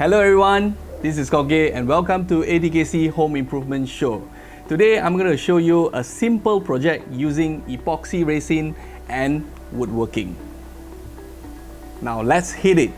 Hello everyone, this is Koge and welcome to ATKC Home Improvement Show. Today I'm going to show you a simple project using epoxy resin and woodworking. Now let's hit it.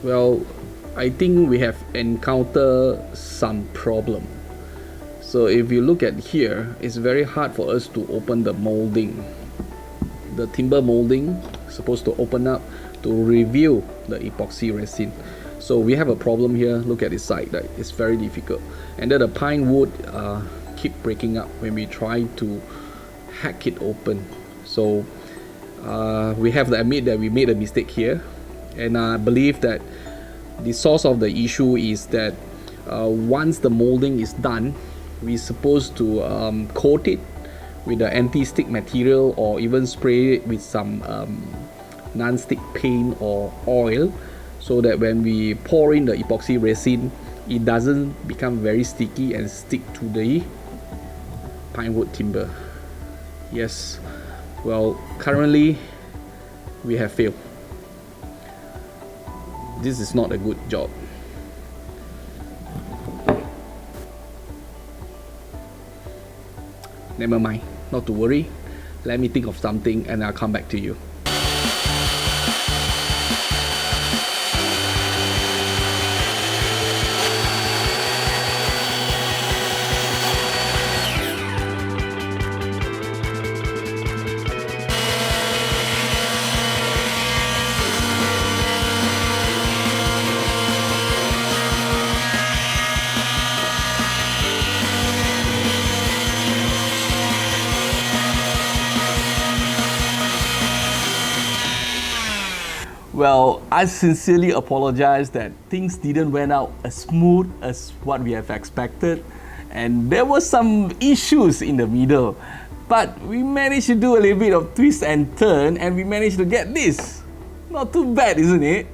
Well, I think we have encountered some problem. So if you look at here, it's very hard for us to open the molding. The timber molding is supposed to open up to reveal the epoxy resin. So we have a problem here. Look at this side, right? It's very difficult. And then the pine wood keep breaking up when we try to hack it open. So we have to admit that we made a mistake here. And I believe that the source of the issue is that once the molding is done, we're supposed to coat it with the anti-stick material or even spray it with some non-stick paint or oil, so that when we pour in the epoxy resin, it doesn't become very sticky and stick to the pine wood timber. Yes, well, currently we have failed. This is not a good job. Never mind, not to worry. Let me think of something and I'll come back to you. Well, I sincerely apologize that things didn't went out as smooth as what we have expected, and there were some issues in the middle, but we managed to do a little bit of twist and turn and we managed to get this. Not too bad, isn't it?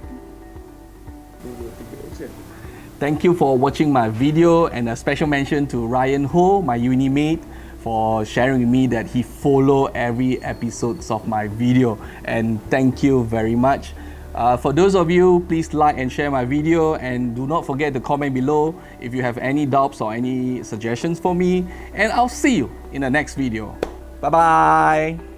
Thank you for watching my video, and a special mention to Ryan Ho, my uni mate, for sharing with me that he follow every episodes of my video, and thank you very much. For those of you, please like and share my video, and do not forget to comment below if you have any doubts or any suggestions for me, and I'll see you in the next video. Bye bye.